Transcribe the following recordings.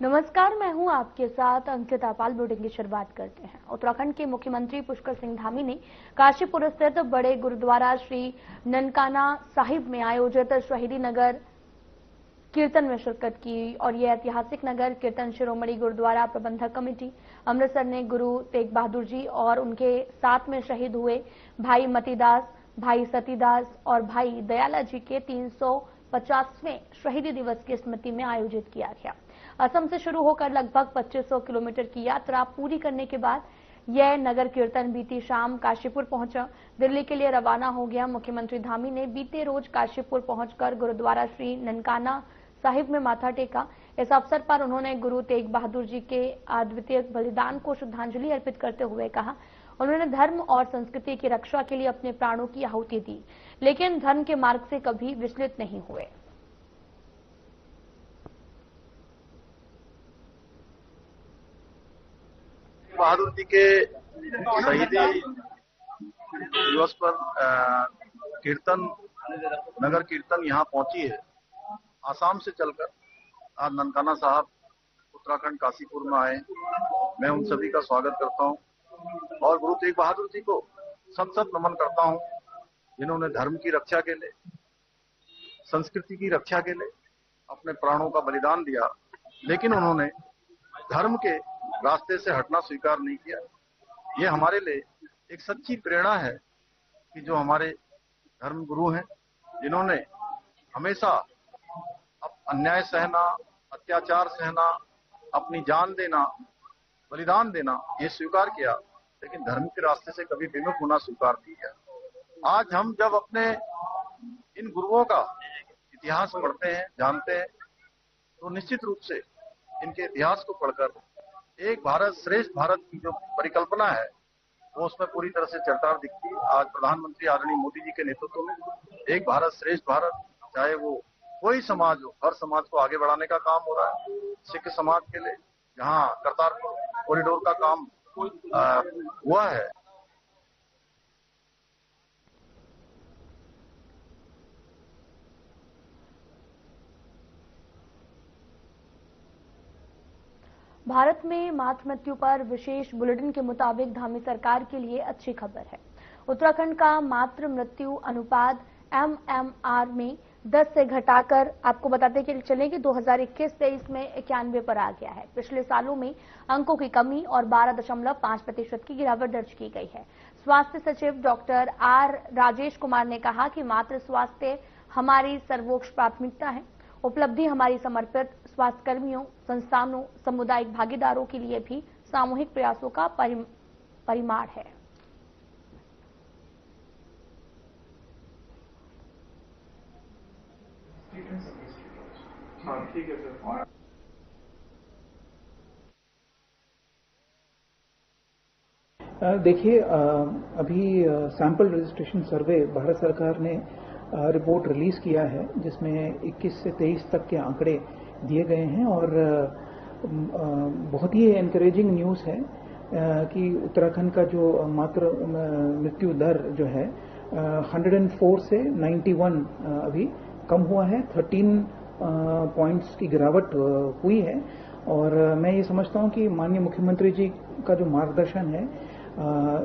नमस्कार, मैं हूं आपके साथ अंकिता पाल। बुलेटिन की शुरुआत करते हैं। उत्तराखंड के मुख्यमंत्री पुष्कर सिंह धामी ने काशीपुर स्थित बड़े गुरुद्वारा श्री ननकाना साहिब में आयोजित शहीदी नगर कीर्तन में शिरकत की और यह ऐतिहासिक नगर कीर्तन शिरोमणि गुरुद्वारा प्रबंधक कमेटी अमृतसर ने गुरु तेग बहादुर जी और उनके साथ में शहीद हुए भाई मतीदास, भाई सतीदास और भाई दयाला जी के 350वें शहीदी दिवस की स्मृति में आयोजित किया गया। असम से शुरू होकर लगभग 2500 किलोमीटर की यात्रा पूरी करने के बाद यह नगर कीर्तन बीती शाम काशीपुर पहुंचा। दिल्ली के लिए रवाना हो गया। मुख्यमंत्री धामी ने बीते रोज काशीपुर पहुंचकर गुरुद्वारा श्री ननकाना साहिब में माथा टेका। इस अवसर पर उन्होंने गुरु तेग बहादुर जी के अद्वितीय बलिदान को श्रद्धांजलि अर्पित करते हुए कहा, उन्होंने धर्म और संस्कृति की रक्षा के लिए अपने प्राणों की आहुति दी, लेकिन धर्म के मार्ग से कभी विचलित नहीं हुए। बहादुर जी के शहीदी दिवस पर नगर कीर्तन यहाँ पहुंची है। आसाम से चलकर आज ननकाना साहब उत्तराखंड काशीपुर में आए। मैं उन सभी का स्वागत करता हूं और गुरु तेग बहादुर जी को सत नमन करता हूं, जिन्होंने धर्म की रक्षा के लिए, संस्कृति की रक्षा के लिए अपने प्राणों का बलिदान दिया, लेकिन उन्होंने धर्म के रास्ते से हटना स्वीकार नहीं किया। ये हमारे लिए एक सच्ची प्रेरणा है कि जो हमारे धर्म गुरु हैं, जिन्होंने हमेशा अन्याय सहना, अत्याचार सहना, अपनी जान देना, बलिदान देना ये स्वीकार किया, लेकिन धर्म के रास्ते से कभी विमुख होना स्वीकार नहीं किया। आज हम जब अपने इन गुरुओं का इतिहास पढ़ते हैं, जानते हैं, तो निश्चित रूप से इनके इतिहास को पढ़कर एक भारत श्रेष्ठ भारत की जो परिकल्पना है वो उसमें पूरी तरह से चरतार दिखती है। आज प्रधानमंत्री आदरणीय मोदी जी के नेतृत्व में एक भारत श्रेष्ठ भारत, चाहे वो कोई समाज हो, हर समाज को आगे बढ़ाने का काम हो रहा है। सिख समाज के लिए जहाँ करतारपुर कॉरिडोर का काम हुआ है। भारत में मातृ मृत्यु पर विशेष बुलेटिन के मुताबिक धामी सरकार के लिए अच्छी खबर है। उत्तराखंड का मातृ मृत्यु अनुपात MMR में 10 से घटाकर आपको बताते चलें कि 2021-23 में 91 पर आ गया है। पिछले सालों में अंकों की कमी और 12.5% की गिरावट दर्ज की गई है। स्वास्थ्य सचिव डॉक्टर R राजेश कुमार ने कहा कि मातृ स्वास्थ्य हमारी सर्वोच्च प्राथमिकता है। उपलब्धि हमारी समर्पित स्वास्थ्य कर्मियों, संस्थानों, सामुदायिक भागीदारों के लिए भी सामूहिक प्रयासों का परिमाण है। ठीक है सर। देखिए, अभी सैंपल रजिस्ट्रेशन सर्वे भारत सरकार ने रिपोर्ट रिलीज किया है, जिसमें 21 से 23 तक के आंकड़े दिए गए हैं और बहुत ही एनकरेजिंग न्यूज़ है कि उत्तराखंड का जो मातृ मृत्यु दर जो है 104 से 91 अभी कम हुआ है। 13 पॉइंट्स की गिरावट हुई है और मैं ये समझता हूँ कि माननीय मुख्यमंत्री जी का जो मार्गदर्शन है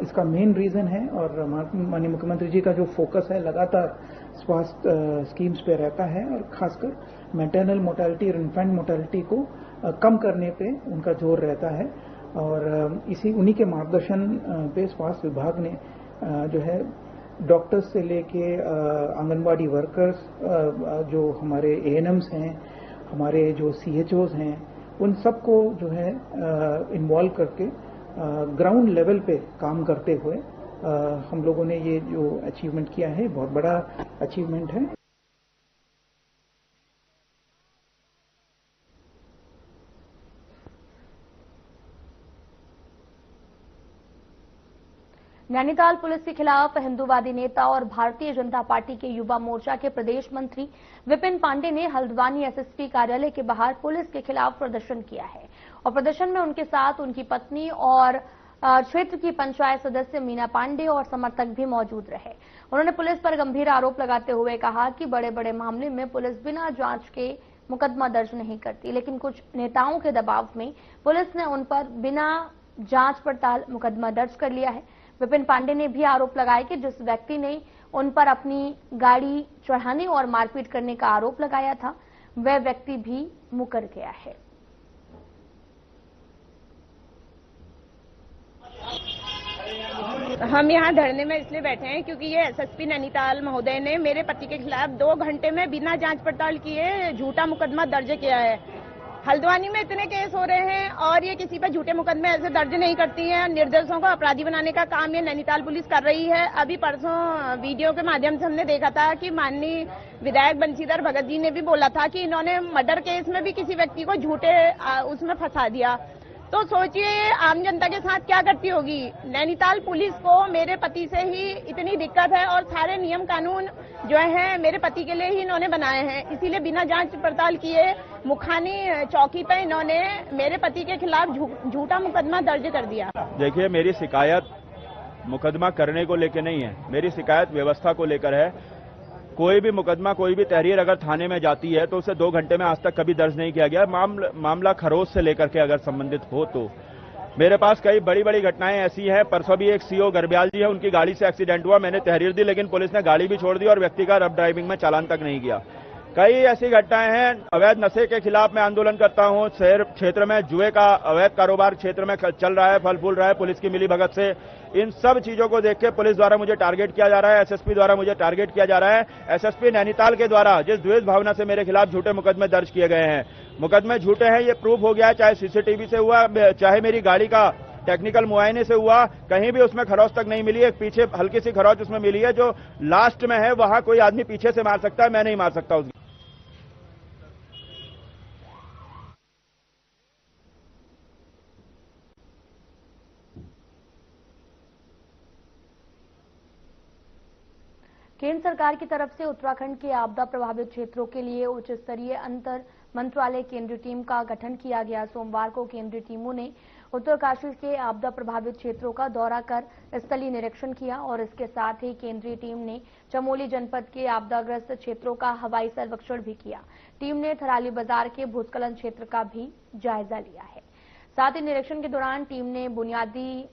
इसका मेन रीजन है और माननीय मुख्यमंत्री जी का जो फोकस है लगातार स्वास्थ्य स्कीम्स पे रहता है और खासकर मैटरनल मोर्टेलिटी और इन्फेंट मोर्टेलिटी को कम करने पे उनका जोर रहता है और इसी उन्हीं के मार्गदर्शन पे स्वास्थ्य विभाग ने जो है डॉक्टर्स से लेके आंगनबाड़ी वर्कर्स, जो हमारे ANMs हैं, हमारे जो CHOs हैं, उन सबको जो है इन्वॉल्व करके ग्राउंड लेवल पे काम करते हुए हम लोगों ने ये जो अचीवमेंट किया है बहुत बड़ा अचीवमेंट है। नैनीताल पुलिस के खिलाफ हिंदूवादी नेता और भारतीय जनता पार्टी के युवा मोर्चा के प्रदेश मंत्री विपिन पांडे ने हल्द्वानी SSP कार्यालय के बाहर पुलिस के खिलाफ प्रदर्शन किया है और प्रदर्शन में उनके साथ उनकी पत्नी और क्षेत्र की पंचायत सदस्य मीना पांडे और समर्थक भी मौजूद रहे। उन्होंने पुलिस पर गंभीर आरोप लगाते हुए कहा कि बड़े बड़े मामले में पुलिस बिना जांच के मुकदमा दर्ज नहीं करती, लेकिन कुछ नेताओं के दबाव में पुलिस ने उन पर बिना जांच पड़ताल मुकदमा दर्ज कर लिया है। विपिन पांडे ने भी आरोप लगाया कि जिस व्यक्ति ने उन पर अपनी गाड़ी चढ़ाने और मारपीट करने का आरोप लगाया था, वह व्यक्ति भी मुकर गया है। हम यहाँ धरने में इसलिए बैठे हैं क्योंकि ये एसएसपी नैनीताल महोदय ने मेरे पति के खिलाफ 2 घंटे में बिना जांच पड़ताल किए झूठा मुकदमा दर्ज किया है। हल्द्वानी में इतने केस हो रहे हैं और ये किसी पर झूठे मुकदमे ऐसे दर्ज नहीं करती हैं। निर्दोषों को अपराधी बनाने का काम ये नैनीताल पुलिस कर रही है। अभी परसों वीडियो के माध्यम से हमने देखा था कि माननीय विधायक बंशीधर भगत जी ने भी बोला था कि इन्होंने मर्डर केस में भी किसी व्यक्ति को झूठे उसमें फंसा दिया। तो सोचिए आम जनता के साथ क्या करती होगी। नैनीताल पुलिस को मेरे पति से ही इतनी दिक्कत है और सारे नियम कानून जो है मेरे पति के लिए ही इन्होंने बनाए हैं, इसीलिए बिना जांच पड़ताल किए मुखानी चौकी पे इन्होंने मेरे पति के खिलाफ झूठा मुकदमा दर्ज कर दिया। देखिए, मेरी शिकायत मुकदमा करने को लेकर नहीं है, मेरी शिकायत व्यवस्था को लेकर है। कोई भी मुकदमा, कोई भी तहरीर अगर थाने में जाती है तो उसे 2 घंटे में आज तक कभी दर्ज नहीं किया गया। मामला खरोच से लेकर के अगर संबंधित हो तो मेरे पास कई बड़ी बड़ी घटनाएं ऐसी हैं। परसों भी एक सीओ गरब्याल जी है, उनकी गाड़ी से एक्सीडेंट हुआ, मैंने तहरीर दी, लेकिन पुलिस ने गाड़ी भी छोड़ दी और व्यक्ति का रफ ड्राइविंग में चालान तक नहीं किया। कई ऐसी घटनाएं हैं। अवैध नशे के खिलाफ मैं आंदोलन करता हूं। शहर क्षेत्र में जुए का अवैध कारोबार क्षेत्र में चल रहा है, फल फूल रहा है पुलिस की मिलीभगत से। इन सब चीजों को देख के पुलिस द्वारा मुझे टारगेट किया जा रहा है, एसएसपी द्वारा मुझे टारगेट किया जा रहा है। एसएसपी नैनीताल के द्वारा जिस द्वेष भावना से मेरे खिलाफ झूठे मुकदमे दर्ज किए गए हैं, मुकदमे झूठे हैं, ये प्रूफ हो गया है। चाहे सीसीटीवी से हुआ, चाहे मेरी गाड़ी का टेक्निकल मुआयने से हुआ, कहीं भी उसमें खरोच तक नहीं मिली। एक पीछे हल्की सी खरोच उसमें मिली है जो लास्ट में है, वहां कोई आदमी पीछे से मार सकता है, मैं नहीं मार सकता उसकी। केंद्र सरकार की तरफ से उत्तराखंड के आपदा प्रभावित क्षेत्रों के लिए उच्च स्तरीय अंतर मंत्रालय केंद्रीय टीम का गठन किया गया। सोमवार को केंद्रीय टीमों ने उत्तरकाशी के आपदा प्रभावित क्षेत्रों का दौरा कर स्थलीय निरीक्षण किया और इसके साथ ही केंद्रीय टीम ने चमोली जनपद के आपदाग्रस्त क्षेत्रों का हवाई सर्वेक्षण भी किया। टीम ने थराली बाजार के भूस्खलन क्षेत्र का भी जायजा लिया है। साथ ही निरीक्षण के दौरान टीम ने बुनियादी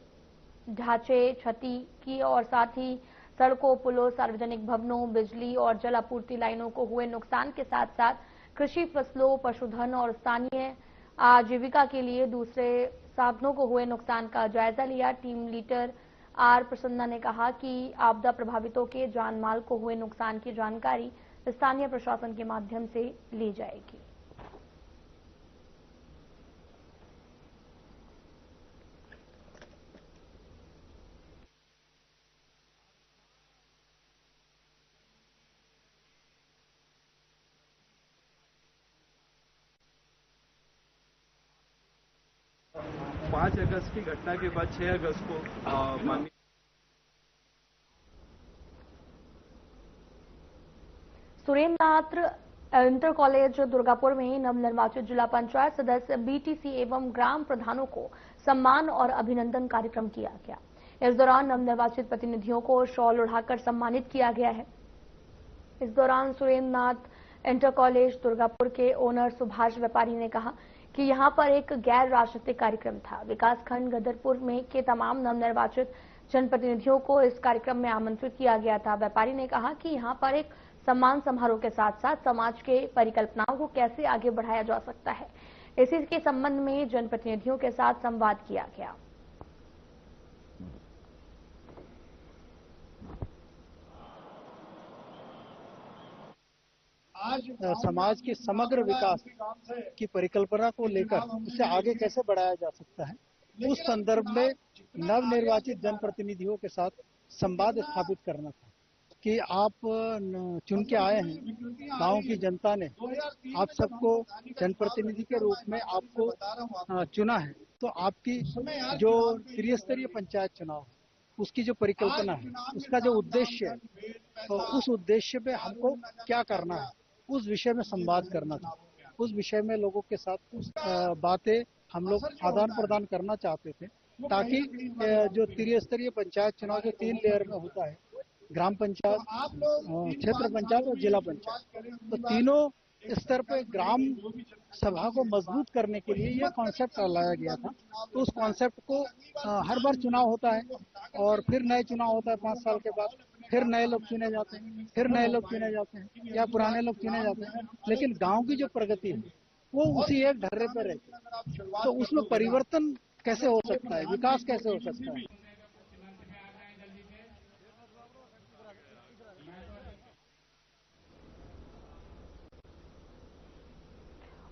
ढांचे क्षति की और साथ ही सड़कों, पुलों, सार्वजनिक भवनों, बिजली और जल आपूर्ति लाइनों को हुए नुकसान के साथ साथ कृषि फसलों, पशुधन और स्थानीय आजीविका के लिए दूसरे साधनों को हुए नुकसान का जायजा लिया। टीम लीडर आर प्रसन्ना ने कहा कि आपदा प्रभावितों के जान माल को हुए नुकसान की जानकारी स्थानीय प्रशासन के माध्यम से ली जाएगी। पाँच अगस्त की घटना के बाद 6 अगस्त को माननीय सुरेंद्रनाथ इंटर कॉलेज दुर्गापुर में नवनिर्वाचित जिला पंचायत सदस्य, बीटीसी एवं ग्राम प्रधानों को सम्मान और अभिनंदन कार्यक्रम किया गया। इस दौरान नवनिर्वाचित प्रतिनिधियों को शॉल उड़ाकर सम्मानित किया गया है। इस दौरान सुरेंद्रनाथ इंटर कॉलेज दुर्गापुर के ओनर सुभाष व्यापारी ने कहा कि यहां पर एक गैर राजनीतिक कार्यक्रम था। विकासखंड गदरपुर में के तमाम नवनिर्वाचित जनप्रतिनिधियों को इस कार्यक्रम में आमंत्रित किया गया था। व्यापारी ने कहा कि यहां पर एक सम्मान समारोह के साथ साथ समाज के परिकल्पनाओं को कैसे आगे बढ़ाया जा सकता है, इसी के संबंध में जनप्रतिनिधियों के साथ संवाद किया गया। आज समाज के समग्र विकास की परिकल्पना को लेकर उसे आगे कैसे बढ़ाया जा सकता है, उस संदर्भ में नवनिर्वाचित जनप्रतिनिधियों के साथ संवाद स्थापित करना था कि आप चुन के आए हैं, गांव की जनता ने आप सबको जनप्रतिनिधि के रूप में आपको चुना है, तो आपकी जो त्रिस्तरीय पंचायत चुनाव उसकी जो परिकल्पना है, उसका जो उद्देश्य है, तो उस उद्देश्य पे हमको क्या करना है, उस विषय में संवाद करना था। उस विषय में लोगों के साथ कुछ बातें हम लोग आदान प्रदान करना चाहते थे, ताकि जो त्रिस्तरीय पंचायत चुनाव जो 3 लेयर में होता है, ग्राम पंचायत, क्षेत्र पंचायत और जिला पंचायत, तो तीनों स्तर पे ग्राम सभा को मजबूत करने के लिए यह कॉन्सेप्ट लाया गया था। तो उस कॉन्सेप्ट को हर बार चुनाव होता है और फिर नए चुनाव होता है 5 साल के बाद, फिर नए लोग चुने जाते हैं, फिर नए लोग चुने जाते हैं या पुराने लोग चुने जाते हैं, लेकिन गांव की जो प्रगति है वो उसी एक ढर्रे पर रहती है। तो उसमें परिवर्तन कैसे हो सकता है, विकास कैसे हो सकता है?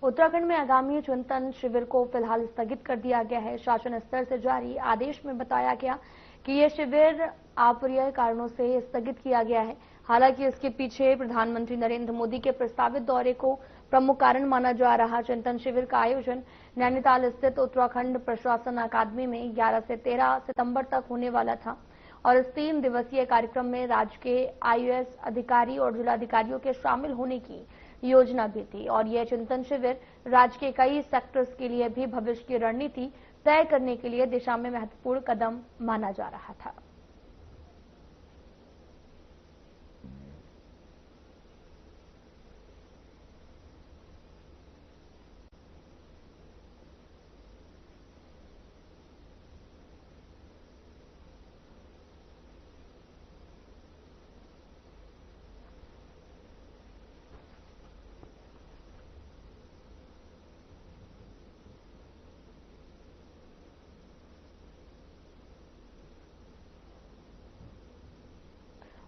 उत्तराखंड में आगामी चिंतन शिविर को फिलहाल स्थगित कर दिया गया है। शासन स्तर से जारी आदेश में बताया गया कि यह शिविर अप्रिय कारणों से स्थगित किया गया है। हालांकि इसके पीछे प्रधानमंत्री नरेंद्र मोदी के प्रस्तावित दौरे को प्रमुख कारण माना जा रहा। चिंतन शिविर का आयोजन नैनीताल स्थित उत्तराखंड प्रशासन अकादमी में 11 से 13 सितंबर तक होने वाला था और इस 3 दिवसीय कार्यक्रम में राज्य के IAS अधिकारी और जिलाधिकारियों के शामिल होने की योजना भी थी और यह चिंतन शिविर राज्य के कई सेक्टर्स के लिए भी भविष्य की रणनीति तय करने के लिए दिशा में महत्वपूर्ण कदम माना जा रहा था।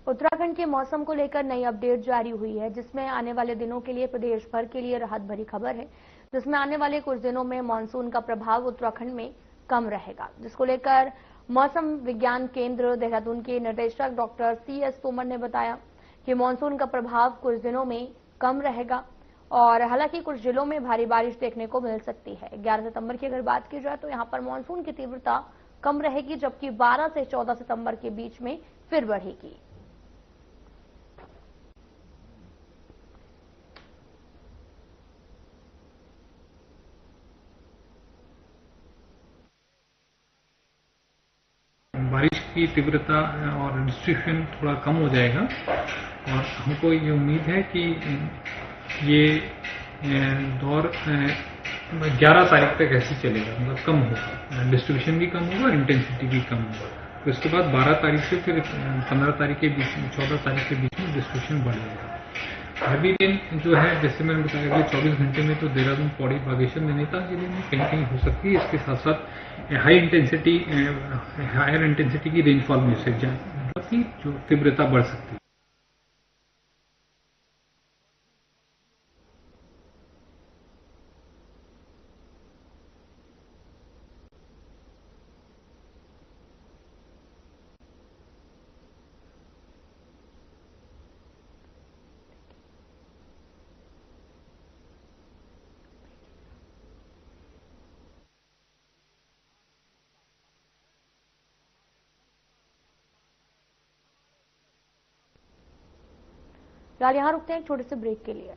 उत्तराखंड के मौसम को लेकर नई अपडेट जारी हुई है, जिसमें आने वाले दिनों के लिए प्रदेश भर के लिए राहत भरी खबर है, जिसमें आने वाले कुछ दिनों में मानसून का प्रभाव उत्तराखंड में कम रहेगा, जिसको लेकर मौसम विज्ञान केंद्र देहरादून के निदेशक डॉक्टर CS तोमर ने बताया कि मानसून का प्रभाव कुछ दिनों में कम रहेगा और हालांकि कुछ जिलों में भारी बारिश देखने को मिल सकती है। 11 सितंबर की अगर बात की जाए तो यहां पर मानसून की तीव्रता कम रहेगी, जबकि 12 से 14 सितंबर के बीच में फिर बढ़ेगी। बारिश की तीव्रता और डिस्ट्रीब्यूशन थोड़ा कम हो जाएगा और हमको ये उम्मीद है कि ये दौर 11 तारीख तक ऐसे चलेगा, मतलब कम होगा, डिस्ट्रीब्यूशन भी कम होगा और इंटेंसिटी भी कम होगा। तो इसके बाद 12 तारीख से फिर 15 तारीख के बीच में, 14 तारीख के बीच में डिस्ट्रीब्यूशन बढ़ जाएगा। हैवी रेन जो है, जैसे मैंने बताया अगले 24 घंटे में तो देहरादून, पौड़ी, बागेश्वर, नैनीताल जिले में कहीं कहीं हो सकती है। इसके साथ साथ हायर इंटेंसिटी की रेनफॉल में से मतलब की जो तीव्रता बढ़ सकती है। फिलहाल यहां रुकते हैं एक छोटे से ब्रेक के लिए।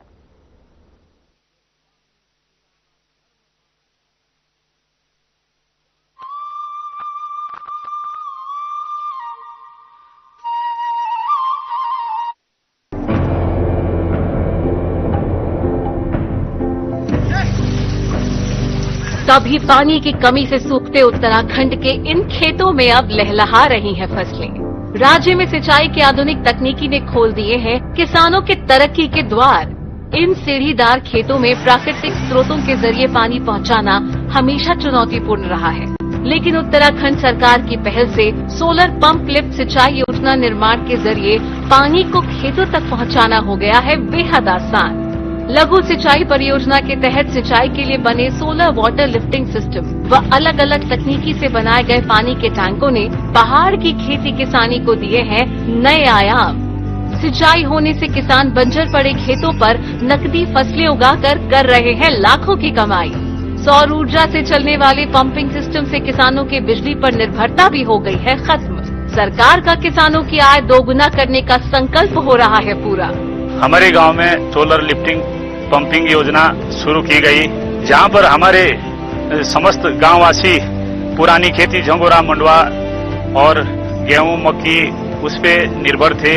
कभी पानी की कमी से सूखते उत्तराखंड के इन खेतों में अब लहलहा रही हैं फसलें। राज्य में सिंचाई की आधुनिक तकनीकी ने खोल दिए हैं किसानों के तरक्की के द्वार। इन सीढ़ीदार खेतों में प्राकृतिक स्रोतों के जरिए पानी पहुंचाना हमेशा चुनौतीपूर्ण रहा है, लेकिन उत्तराखंड सरकार की पहल से सोलर पंप लिफ्ट सिंचाई योजना निर्माण के जरिए पानी को खेतों तक पहुंचाना हो गया है बेहद आसान। लघु सिंचाई परियोजना के तहत सिंचाई के लिए बने सोलर वाटर लिफ्टिंग सिस्टम व अलग अलग तकनीकी से बनाए गए पानी के टैंकों ने पहाड़ की खेती किसानी को दिए हैं नए आयाम। सिंचाई होने से किसान बंजर पड़े खेतों पर नकदी फसलें उगाकर कर रहे हैं लाखों की कमाई। सौर ऊर्जा से चलने वाले पंपिंग सिस्टम से किसानों के बिजली पर निर्भरता भी हो गई है खत्म। सरकार का किसानों की आय दोगुना करने का संकल्प हो रहा है पूरा। हमारे गांव में सोलर लिफ्टिंग पंपिंग योजना शुरू की गई, जहां पर हमारे समस्त गांववासी पुरानी खेती झंगोरा, मंडवा और गेहूं, मक्की उस पे निर्भर थे।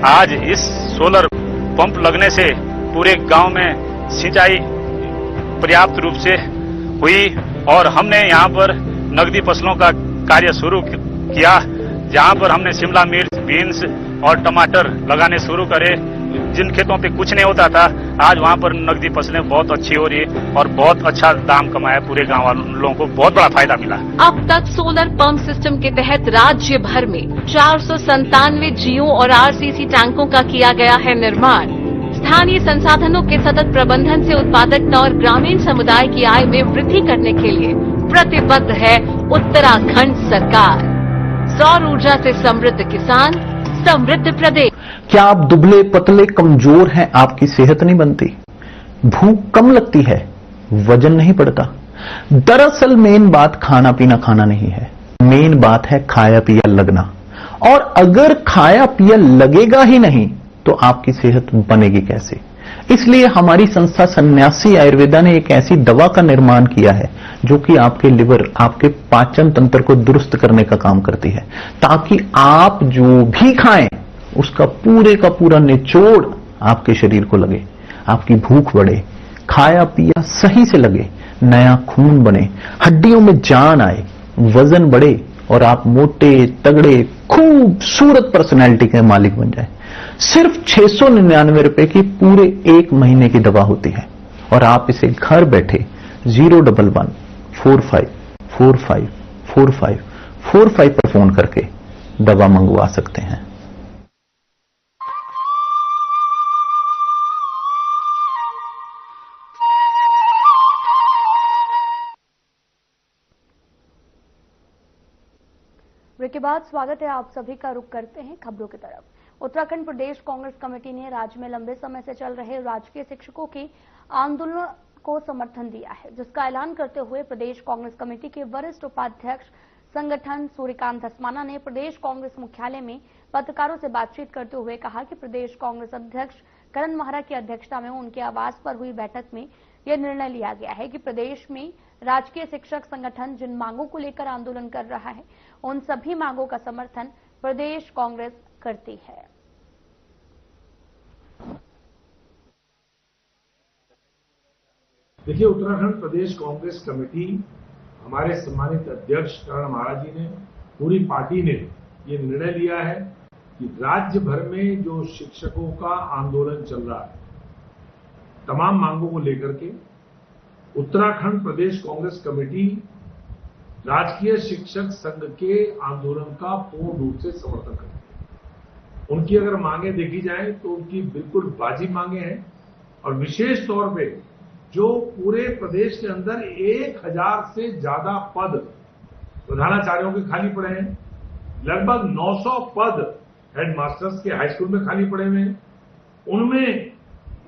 आज इस सोलर पंप लगने से पूरे गांव में सिंचाई पर्याप्त रूप से हुई और हमने यहाँ पर नकदी फसलों का कार्य शुरू किया, जहाँ पर हमने शिमला मिर्च, बीन्स और टमाटर लगाने शुरू करे। जिन खेतों पे कुछ नहीं होता था, आज वहाँ पर नकदी फसलें बहुत अच्छी हो रही है और बहुत अच्छा दाम कमाया, पूरे गांव वालों को बहुत बड़ा फायदा मिला। अब तक सोलर पंप सिस्टम के तहत राज्य भर में 497 जियो और आरसीसी टैंकों का किया गया है निर्माण। स्थानीय संसाधनों के सतत प्रबंधन से उत्पादकता और ग्रामीण समुदाय की आय में वृद्धि करने के लिए प्रतिबद्ध है उत्तराखंड सरकार। सौर ऊर्जा से समृद्ध किसान, समृद्ध प्रदेश। क्या आप दुबले पतले कमजोर हैं, आपकी सेहत नहीं बनती, भूख कम लगती है, वजन नहीं बढ़ता? दरअसल मेन बात खाना पीना खाना नहीं है, मेन बात है खाया पिया लगना। और अगर खाया पिया लगेगा ही नहीं तो आपकी सेहत बनेगी कैसे? इसलिए हमारी संस्था सन्यासी आयुर्वेदा ने एक ऐसी दवा का निर्माण किया है जो कि आपके लिवर, आपके पाचन तंत्र को दुरुस्त करने का काम करती है, ताकि आप जो भी खाएं उसका पूरे का पूरा निचोड़ आपके शरीर को लगे, आपकी भूख बढ़े, खाया पिया सही से लगे, नया खून बने, हड्डियों में जान आए, वजन बढ़े और आप मोटे तगड़े खूबसूरत पर्सनैलिटी के मालिक बन जाए। सिर्फ 699 रुपए की पूरे 1 महीने की दवा होती है और आप इसे घर बैठे 01145454545 पर फोन करके दवा मंगवा सकते हैं। ब्रेक के बाद स्वागत है आप सभी का। रुख करते हैं खबरों की तरफ। उत्तराखंड प्रदेश कांग्रेस कमेटी ने राज्य में लंबे समय से चल रहे राजकीय शिक्षकों के आंदोलन को समर्थन दिया है, जिसका ऐलान करते हुए प्रदेश कांग्रेस कमेटी के वरिष्ठ उपाध्यक्ष संगठन सूर्यकांत धस्माना ने प्रदेश कांग्रेस मुख्यालय में पत्रकारों से बातचीत करते हुए कहा कि प्रदेश कांग्रेस अध्यक्ष करण महरा की अध्यक्षता में उनके आवास पर हुई बैठक में यह निर्णय लिया गया है कि प्रदेश में राजकीय शिक्षक संगठन जिन मांगों को लेकर आंदोलन कर रहा है, उन सभी मांगों का समर्थन प्रदेश कांग्रेस करती है। देखिए, उत्तराखंड प्रदेश कांग्रेस कमेटी, हमारे सम्मानित अध्यक्ष करण महाराज जी ने, पूरी पार्टी ने ये निर्णय लिया है कि राज्य भर में जो शिक्षकों का आंदोलन चल रहा है, तमाम मांगों को लेकर के उत्तराखंड प्रदेश कांग्रेस कमेटी राजकीय शिक्षक संघ के आंदोलन का पूर्ण रूप से समर्थन करती है। उनकी अगर मांगे देखी जाए तो उनकी बिल्कुल वाजिब मांगे हैं और विशेष तौर पे जो पूरे प्रदेश के अंदर 1000 से ज्यादा पद प्रधानाचार्यों के खाली पड़े हैं, लगभग 900 पद हेडमास्टर्स के हाई स्कूल में खाली पड़े हुए हैं, उनमें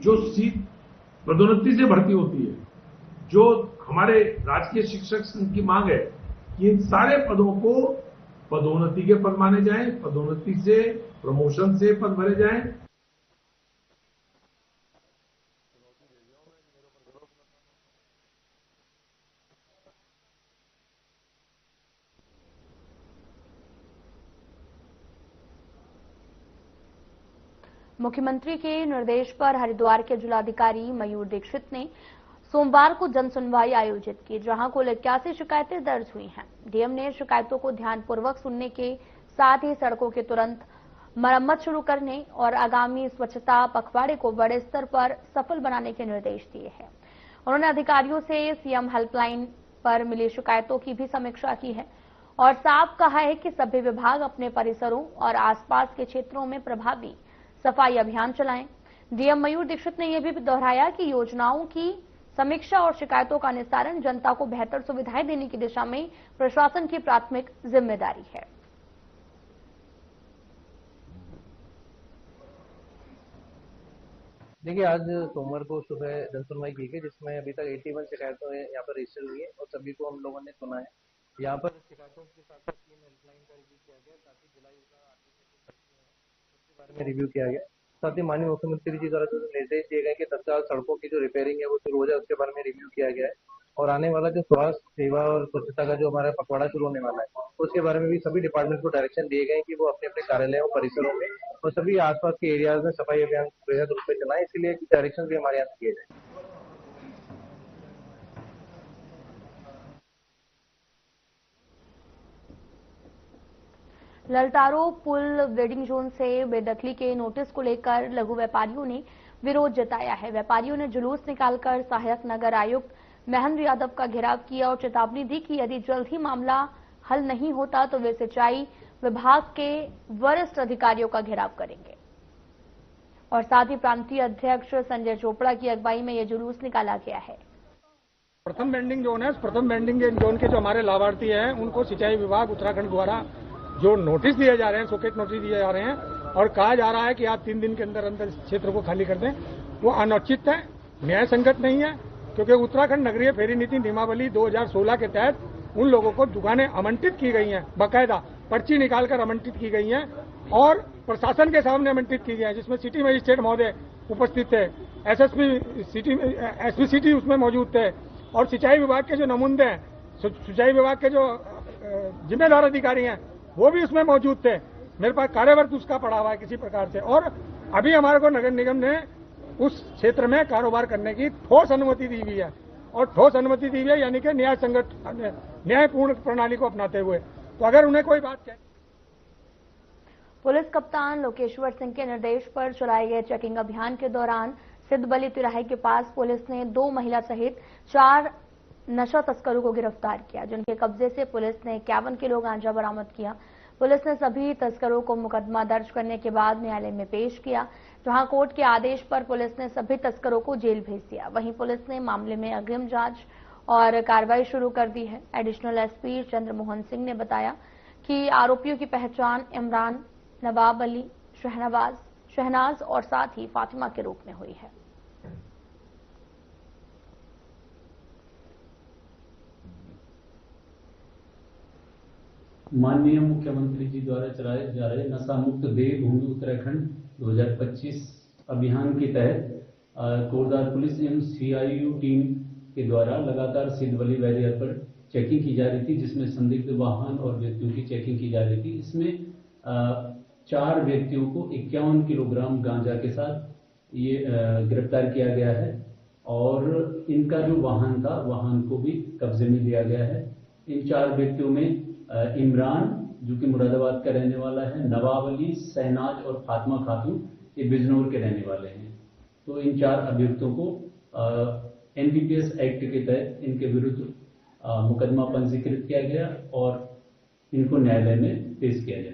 जो सीट पदोन्नति से भर्ती होती है, जो हमारे राजकीय शिक्षक संघ की मांग है कि इन सारे पदों को पदोन्नति के पद माने जाएं, पदोन्नति से, प्रमोशन से पद भरे जाएं। मुख्यमंत्री के निर्देश पर हरिद्वार के जिलाधिकारी मयूर दीक्षित ने सोमवार को जन सुनवाई आयोजित की, जहां कुल 81 शिकायतें दर्ज हुई हैं। डीएम ने शिकायतों को ध्यानपूर्वक सुनने के साथ ही सड़कों के तुरंत मरम्मत शुरू करने और आगामी स्वच्छता पखवाड़े को बड़े स्तर पर सफल बनाने के निर्देश दिए हैं। उन्होंने अधिकारियों से सीएम हेल्पलाइन पर मिली शिकायतों की भी समीक्षा की है और साफ कहा है कि सभी विभाग अपने परिसरों और आसपास के क्षेत्रों में प्रभावी सफाई अभियान चलाएं। डीएम मयूर दीक्षित ने यह भी दोहराया कि योजनाओं की समीक्षा और शिकायतों का निस्तारण जनता को बेहतर सुविधाएं देने की दिशा में प्रशासन की प्राथमिक जिम्मेदारी है। देखिए, आज सोमवार को सुबह जनसुनवाई की गई, जिसमें अभी तक 81 शिकायतों यहाँ पर रजिस्टर हुई है और सभी को हम लोगों ने सुना है। यहाँ पर शिकायतों के साथ साथ सीएम हेल्पलाइन का रिव्यू किया गया, साथ ही जिला योजना उसके बारे में रिव्यू किया गया। साथ ही माननीय मुख्यमंत्री जी द्वारा जो निर्देश दिए गए कि तत्काल सड़कों की जो रिपेयरिंग है वो शुरू हो जाए, उसके बारे में रिव्यू किया गया है। और आने वाला जो स्वास्थ्य सेवा और स्वच्छता का जो हमारा पखवाड़ा शुरू होने वाला है, उसके बारे में भी सभी डिपार्टमेंट को डायरेक्शन दिए गए कि वो अपने अपने कार्यालयों परिसरों में और सभी आसपास के एरियाज में सफाई अभियान बेहद रूप में चलाएं। इसीलिए डायरेक्शन भी हमारे यहाँ दिए गए। ललतारो पुल वेडिंग जोन से बेदखली के नोटिस को लेकर लघु व्यापारियों ने विरोध जताया है। व्यापारियों ने जुलूस निकालकर सहायक नगर आयुक्त महेंद्र यादव का घेराव किया और चेतावनी दी कि यदि जल्द ही मामला हल नहीं होता तो वे सिंचाई विभाग के वरिष्ठ अधिकारियों का घेराव करेंगे। और साथ ही प्रांतीय अध्यक्ष संजय चोपड़ा की अगुवाई में यह जुलूस निकाला गया है। प्रथम बेंडिंग जोन है, प्रथम बेंडिंग जोन के जो हमारे लाभार्थी हैं उनको सिंचाई विभाग उत्तराखंड द्वारा जो नोटिस दिए जा रहे हैं, सॉकेट नोटिस दिए जा रहे हैं और कहा जा रहा है कि आप 3 दिन के अंदर अंदर क्षेत्र को खाली कर दें, वो अनुचित है, न्याय संगत नहीं है। क्योंकि उत्तराखंड नगरीय फेरी नीति नियमावली 2016 के तहत उन लोगों को दुकानें आवंटित की गई हैं, बाकायदा पर्ची निकालकर आवंटित की गई हैं और प्रशासन के सामने आवंटित की गई है, जिसमें सिटी मजिस्ट्रेट महोदय उपस्थित थे, एसपी सिटी उसमें मौजूद थे और सिंचाई विभाग के जो नमुंदे हैं, सिंचाई विभाग के जो जिम्मेदार अधिकारी हैं वो भी उसमें मौजूद थे। मेरे पास कार्यवर्ग उसका पड़ा हुआ है किसी प्रकार से। और अभी हमारे को नगर निगम ने उस क्षेत्र में कारोबार करने की ठोस अनुमति दी हुई है और ठोस अनुमति दी हुई है यानी कि न्याय संगत न्यायपूर्ण प्रणाली को अपनाते हुए। तो अगर उन्हें कोई बात कहे। पुलिस कप्तान लोकेश्वर सिंह के निर्देश पर चलाए गए चेकिंग अभियान के दौरान सिद्धबली तिराहे के पास पुलिस ने 2 महिला सहित 4 नशा तस्करों को गिरफ्तार किया, जिनके कब्जे से पुलिस ने 51 किलो गांजा बरामद किया। पुलिस ने सभी तस्करों को मुकदमा दर्ज करने के बाद न्यायालय में पेश किया, जहां कोर्ट के आदेश पर पुलिस ने सभी तस्करों को जेल भेज दिया। वहीं पुलिस ने मामले में अग्रिम जांच और कार्रवाई शुरू कर दी है। एडिशनल एसपी चंद्रमोहन सिंह ने बताया कि आरोपियों की पहचान इमरान, नवाब अली, शहनाज और साथ ही फातिमा के रूप में हुई है। माननीय मुख्यमंत्री जी द्वारा चलाए जा रहे नशा मुक्त देवभूमि उत्तराखंड 2025 अभियान के तहत कोटद्वार पुलिस एवं सीआईयू टीम के द्वारा लगातार सिद्धबली बैरियर पर चेकिंग की जा रही थी, जिसमें संदिग्ध वाहन और व्यक्तियों की चेकिंग की जा रही थी। इसमें 4 व्यक्तियों को 51 किलोग्राम गांजा के साथ ये गिरफ्तार किया गया है और इनका जो वाहन था, वाहन को भी कब्जे में लिया गया है। इन 4 व्यक्तियों में इमरान जो कि मुरादाबाद का रहने वाला है, नवाब अली, शहनाज और फातिमा खातून ये बिजनौर के रहने वाले हैं। तो इन 4 अभियुक्तों को एनडीपीएस एक्ट के तहत इनके विरुद्ध मुकदमा पंजीकृत किया गया और इनको न्यायालय में पेश किया गया।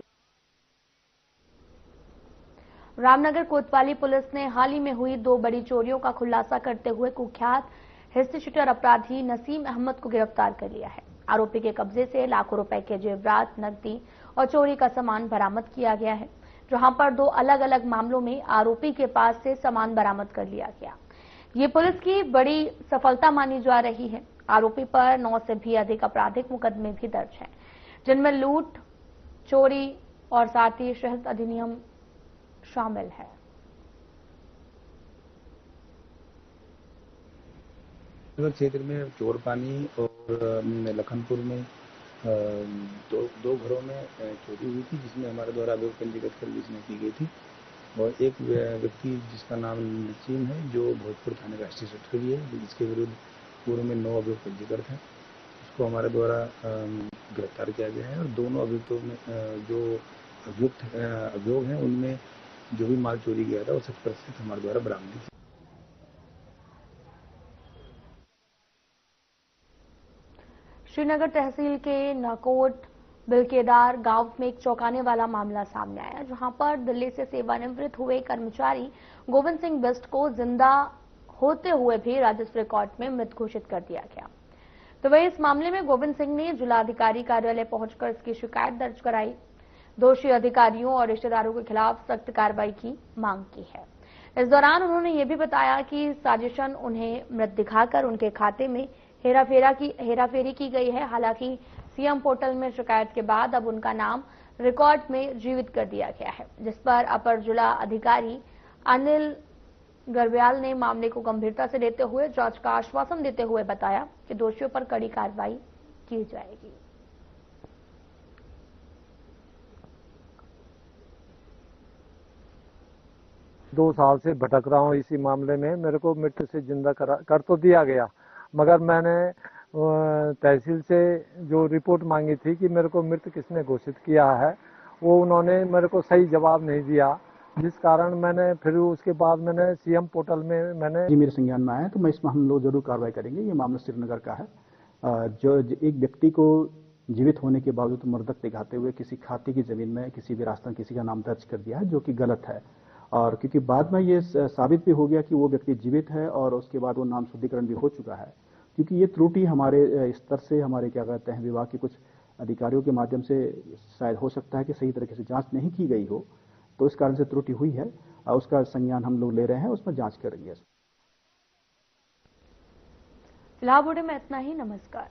रामनगर कोतवाली पुलिस ने हाल ही में हुई 2 बड़ी चोरियों का खुलासा करते हुए कुख्यात हिस्ट्री शीटर अपराधी नसीम अहमद को गिरफ्तार कर लिया है। आरोपी के कब्जे से लाखों रुपए के जेवरात, नकदी और चोरी का सामान बरामद किया गया है, जहां पर 2 अलग अलग मामलों में आरोपी के पास से सामान बरामद कर लिया गया। ये पुलिस की बड़ी सफलता मानी जा रही है। आरोपी पर 9 से भी अधिक आपराधिक मुकदमे भी दर्ज हैं, जिनमें लूट, चोरी और साथ ही शहद अधिनियम शामिल है। क्षेत्र में चोरपानी और लखनपुर में दो घरों में चोरी हुई थी, जिसमें हमारे द्वारा अभियोग पंजीकृत कर बेचने की गई थी और एक व्यक्ति जिसका नाम नसीम है जो भोजपुर थाने का हिस्ट्री शीटर भी है, जिसके विरुद्ध पूर्व में 9 अभियोग पंजीकृत हैं, उसको हमारे द्वारा गिरफ्तार किया गया है। और दोनों अभियुक्तों में जो अभियोग हैं उनमें जो भी माल चोरी गया था वो 100% हमारे द्वारा बरामद किया। श्रीनगर तहसील के नाकोट बिलकेदार गांव में एक चौंकाने वाला मामला सामने आया, जहां पर दिल्ली से सेवानिवृत्त हुए कर्मचारी गोविंद सिंह बिष्ट को जिंदा होते हुए भी राजस्व रिकॉर्ड में मृत घोषित कर दिया गया। तो वही इस मामले में गोविंद सिंह ने जिलाधिकारी कार्यालय पहुंचकर इसकी शिकायत दर्ज कराई। दोषी अधिकारियों और रिश्तेदारों के खिलाफ सख्त कार्रवाई की मांग की है। इस दौरान उन्होंने ये भी बताया कि साजिशन उन्हें मृत दिखाकर उनके खाते में हेराफेरी की गई है। हालांकि सीएम पोर्टल में शिकायत के बाद अब उनका नाम रिकॉर्ड में जीवित कर दिया गया है, जिस पर अपर जिला अधिकारी अनिल गर्ब्याल ने मामले को गंभीरता से लेते हुए जांच का आश्वासन देते हुए बताया कि दोषियों पर कड़ी कार्रवाई की जाएगी। दो साल से भटक रहा हूँ इसी मामले में। मेरे को मृत्यु से जिंदा कर तो दिया गया, मगर मैंने तहसील से जो रिपोर्ट मांगी थी कि मेरे को मृत किसने घोषित किया है, वो उन्होंने मेरे को सही जवाब नहीं दिया, जिस कारण मैंने फिर उसके बाद मैंने सीएम पोर्टल में मैंने जी मेरे संज्ञान में आया, तो मैं इसमें हम लोग जरूर कार्रवाई करेंगे। ये मामला श्रीनगर का है, जो एक व्यक्ति को जीवित होने के बावजूद मर्दक दिखाते हुए किसी खाते की जमीन में किसी विरासत में किसी का नाम दर्ज कर दिया है, जो कि गलत है। और क्योंकि बाद में ये साबित भी हो गया कि वो व्यक्ति जीवित है और उसके बाद वो नाम शुद्धिकरण भी हो चुका है, क्योंकि ये त्रुटि हमारे स्तर से हमारे क्या कहते हैं विभाग के कुछ अधिकारियों के माध्यम से शायद हो सकता है कि सही तरीके से जांच नहीं की गई हो, तो इस कारण से त्रुटि हुई है। उसका संज्ञान हम लोग ले रहे हैं, उसमें जांच करेंगे। फिलहाल बुलेटिन में इतना ही। नमस्कार।